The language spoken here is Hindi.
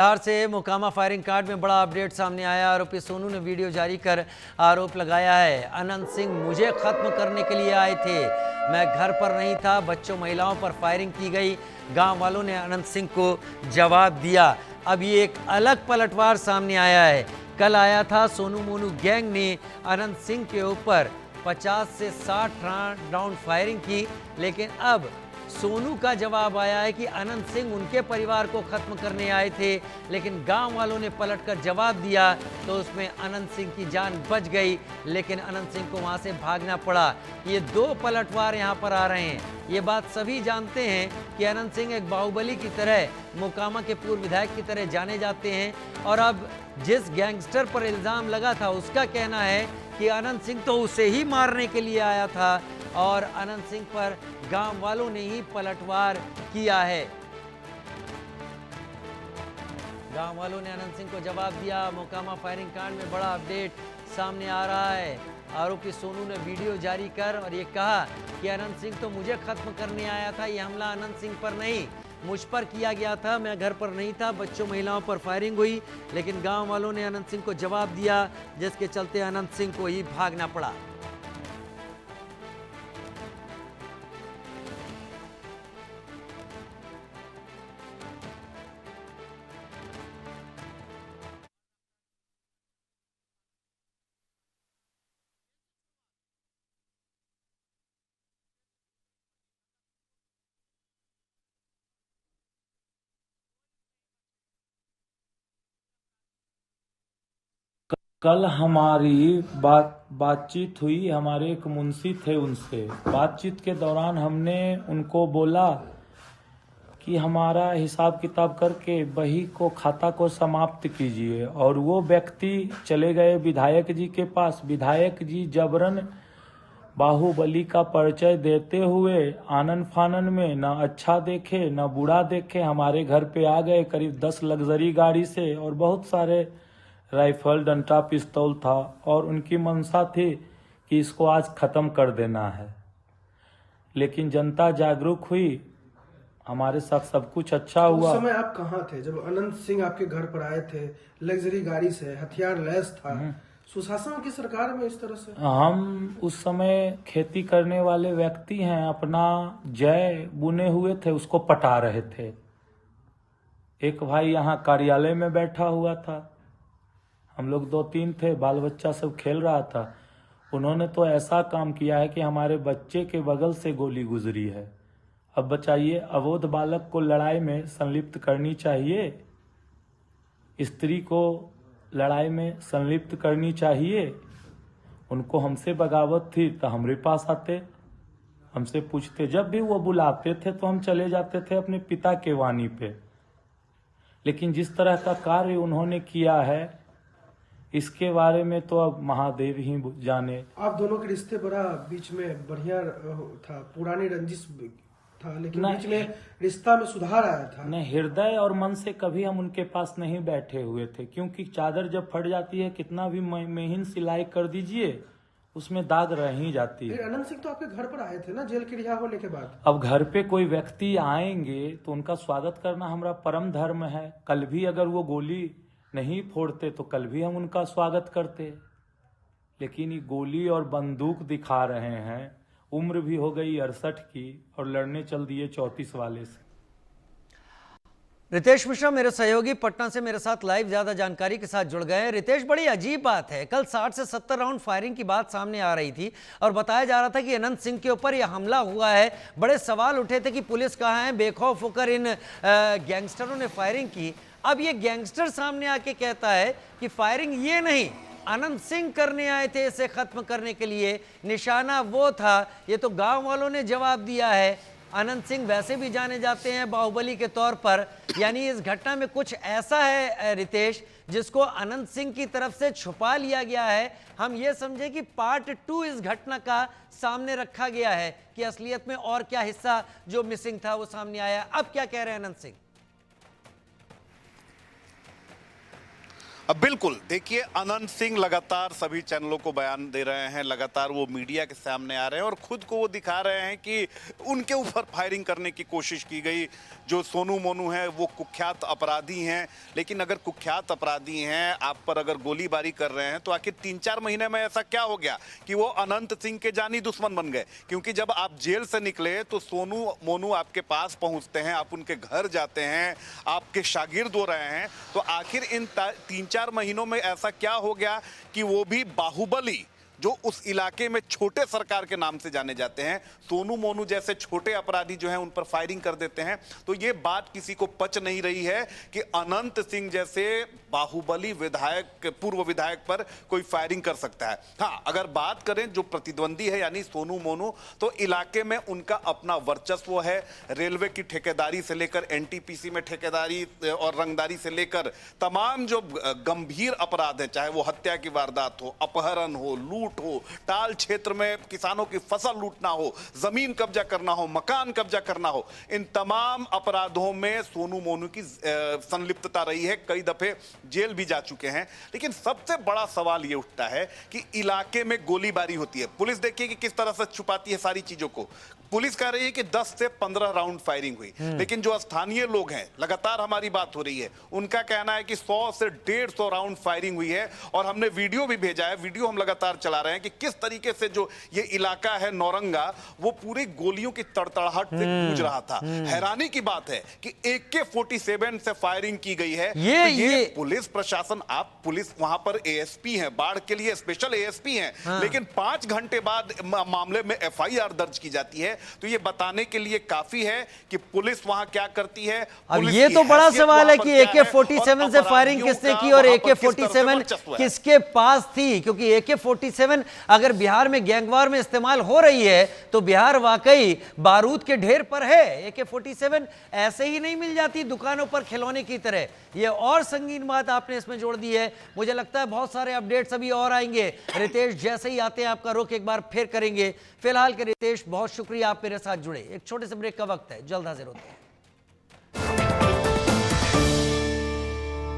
बिहार से मोकामा फायरिंग कांड में बड़ा अपडेट सामने आया। आरोपी सोनू ने वीडियो जारी कर आरोप लगाया है, अनंत सिंह मुझे खत्म करने के लिए आए थे, मैं घर पर नहीं था, बच्चों महिलाओं पर फायरिंग की गई। गांव वालों ने अनंत सिंह को जवाब दिया। अब ये एक अलग पलटवार सामने आया है। कल आया था सोनू मोनू गैंग ने अनंत सिंह के ऊपर 50 से 60 राउंड फायरिंग की, लेकिन अब सोनू का जवाब आया है कि अनंत सिंह उनके परिवार को खत्म करने आए थे, लेकिन गांव वालों ने पलटकर जवाब दिया तो उसमें अनंत सिंह की जान बच गई, लेकिन अनंत सिंह को वहां से भागना पड़ा। ये दो पलटवार यहां पर आ रहे हैं। ये बात सभी जानते हैं कि अनंत सिंह एक बाहुबली की तरह, मोकामा के पूर्व विधायक की तरह जाने जाते हैं। और अब जिस गैंगस्टर पर इल्जाम लगा था उसका कहना है कि अनंत सिंह तो उसे ही मारने के लिए आया था और अनंत सिंह पर गांव वालों ने ही पलटवार किया है। गांव वालों ने अनंत सिंह को जवाब दिया। मोकामा फायरिंग कांड में बड़ा अपडेट सामने आ रहा है। आरोपी सोनू ने वीडियो जारी कर और ये कहा कि अनंत सिंह तो मुझे खत्म करने आया था, ये हमला अनंत सिंह पर नहीं मुझ पर किया गया था, मैं घर पर नहीं था, बच्चों महिलाओं पर फायरिंग हुई, लेकिन गांव वालों ने अनंत सिंह को जवाब दिया, जिसके चलते अनंत सिंह को ही भागना पड़ा। कल हमारी बातचीत हुई। हमारे एक मुंशी थे, उनसे बातचीत के दौरान हमने उनको बोला कि हमारा हिसाब किताब करके बही को, खाता को समाप्त कीजिए। और वो व्यक्ति चले गए विधायक जी के पास। विधायक जी जबरन बाहुबली का परिचय देते हुए आनन फानन में न अच्छा देखे न बुरा देखे हमारे घर पे आ गए। करीब 10 लग्जरी गाड़ी से और बहुत सारे राइफल, डंडा, पिस्तौल था और उनकी मंशा थी कि इसको आज खत्म कर देना है। लेकिन जनता जागरूक हुई, हमारे साथ सब कुछ अच्छा हुआ। उस समय आप कहाँ थे जब अनंत सिंह आपके घर पर आए थे? लग्जरी गाड़ी से, हथियार लैस था। सुशासन की सरकार में इस तरह से हम उस समय खेती करने वाले व्यक्ति हैं, अपना जय बुने हुए थे, उसको पटा रहे थे। एक भाई यहाँ कार्यालय में बैठा हुआ था, हम लोग 2-3 थे, बाल बच्चा सब खेल रहा था। उन्होंने तो ऐसा काम किया है कि हमारे बच्चे के बगल से गोली गुजरी है। अब बताइए, अबोध बालक को लड़ाई में संलिप्त करनी चाहिए? स्त्री को लड़ाई में संलिप्त करनी चाहिए? उनको हमसे बगावत थी तो हमारे पास आते, हमसे पूछते। जब भी वो बुलाते थे तो हम चले जाते थे अपने पिता के वाणी पे। लेकिन जिस तरह का कार्य उन्होंने किया है, इसके बारे में तो अब महादेव ही जाने। आप दोनों के रिश्ते बड़ा बीच में बढ़िया था, पुरानी रंजिश था, लेकिन बीच में रिश्ता में सुधार आया था। नहीं, हृदय और मन से कभी हम उनके पास नहीं बैठे हुए थे, क्योंकि चादर जब फट जाती है, कितना भी महीन सिलाई कर दीजिए उसमें दाग रह ही जाती है। अनंत सिंह तो आपके घर पर आए थे ना, जेल के रिहा होने के बाद? अब घर पे कोई व्यक्ति आएंगे तो उनका स्वागत करना हमारा परम धर्म है। कल भी अगर वो गोली नहीं फोड़ते तो कल भी हम उनका स्वागत करते। लेकिन ये गोली और बंदूक दिखा रहे हैं। उम्र भी हो गई 68 की और लड़ने चल दिए 34 वाले से। रितेश मिश्रा मेरे सहयोगी पटना से मेरे साथ लाइव ज्यादा जानकारी के साथ जुड़ गए हैं। रितेश, बड़ी अजीब बात है, कल 60 से 70 राउंड फायरिंग की बात सामने आ रही थी और बताया जा रहा था कि अनंत सिंह के ऊपर यह हमला हुआ है। बड़े सवाल उठे थे कि पुलिस कहाँ है, बेखौफ होकर इन गैंगस्टरों ने फायरिंग की। अब ये गैंगस्टर सामने आके कहता है कि फायरिंग ये नहीं, अनंत सिंह करने आए थे इसे खत्म करने के लिए, निशाना वो था। ये तो गांव वालों ने जवाब दिया है। अनंत सिंह वैसे भी जाने जाते हैं बाहुबली के तौर पर, यानी इस घटना में कुछ ऐसा है रितेश जिसको अनंत सिंह की तरफ से छुपा लिया गया है। हम ये समझे कि पार्ट 2 इस घटना का सामने रखा गया है कि असलियत में और क्या हिस्सा जो मिसिंग था वो सामने आया। अब क्या कह रहे हैं अनंत सिंह? अब बिल्कुल देखिए, अनंत सिंह लगातार सभी चैनलों को बयान दे रहे हैं, लगातार वो मीडिया के सामने आ रहे हैं और खुद को वो दिखा रहे हैं कि उनके ऊपर फायरिंग करने की कोशिश की गई। जो सोनू मोनू है वो कुख्यात अपराधी हैं, लेकिन अगर कुख्यात अपराधी हैं, आप पर अगर गोलीबारी कर रहे हैं, तो आखिर 3-4 महीने में ऐसा क्या हो गया कि वो अनंत सिंह के जानी दुश्मन बन गए? क्योंकि जब आप जेल से निकले तो सोनू मोनू आपके पास पहुंचते हैं, आप उनके घर जाते हैं, आपके शागिर्द हो रहे हैं, तो आखिर इन 3-4 महीनों में ऐसा क्या हो गया कि वो भी बाहुबली, जो उस इलाके में छोटे सरकार के नाम से जाने जाते हैं, सोनू मोनू जैसे छोटे अपराधी जो हैं उन पर फायरिंग कर देते हैं? तो ये बात किसी को पच नहीं रही है कि अनंत सिंह जैसे बाहुबली विधायक, पूर्व विधायक पर कोई फायरिंग कर सकता है। हाँ, अगर बात करें जो प्रतिद्वंदी है यानी सोनू मोनू, तो इलाके में उनका अपना वर्चस्व है। रेलवे की ठेकेदारी से लेकर एनटीपीसी में ठेकेदारी और रंगदारी से लेकर तमाम जो गंभीर अपराध है, चाहे वो हत्या की वारदात हो, अपहरण हो, लूट हो, टाल क्षेत्र में किसानों की फसल लूटना हो, जमीन कब्जा करना हो, मकान कब्जा करना हो, इन तमाम अपराधों में सोनू मोनू की संलिप्तता रही है। कई दफे जेल भी जा चुके हैं। लेकिन सबसे बड़ा सवाल यह उठता है कि इलाके में गोलीबारी होती है, पुलिस देखिए कि किस तरह से छुपाती है सारी चीजों को। पुलिस कह रही है कि 10 से 15 राउंड फायरिंग हुई, लेकिन जो स्थानीय लोग हैं, लगातार हमारी बात हो रही है, उनका कहना है कि 100 से 150 राउंड फायरिंग हुई है। और हमने वीडियो भी भेजा है, वीडियो हम लगातार चला रहे हैं कि किस तरीके से जो ये इलाका है नौरंगा, वो पूरी गोलियों की तड़तड़ाहट से गूंज रहा था। हैरानी की बात है कि AK-47 से फायरिंग की गई है। ये पुलिस प्रशासन, आप पुलिस वहां पर एएसपी हैं, बाढ़ के लिए स्पेशल एएसपी हैं, लेकिन 5 घंटे बाद मामले में FIR दर्ज की जाती है। तो ये बताने के लिए काफी है कि पुलिस वहां क्या करती है। अब ये तो बड़ा सवाल है कि AK-47 से फायरिंग किसने की और AK-47 किसके पास थी, क्योंकि AK-47 अगर बिहार में गैंगवार में इस्तेमाल हो रही है तो बिहार वाकई बारूद के ढेर पर है। AK-47 ऐसे ही नहीं मिल जाती दुकानों पर खिलौने की तरह। ये और संगीन बात आपने इसमें जोड़ दी है। मुझे लगता है बहुत सारे अपडेट्स अभी और आएंगे। रितेश जैसे ही आते हैं आपका रुख एक बार फिर करेंगे। फिलहाल के रितेश बहुत शुक्रिया, आप मेरे साथ जुड़े। एक छोटे से ब्रेक का वक्त है, जल्द हाजिर होते हैं।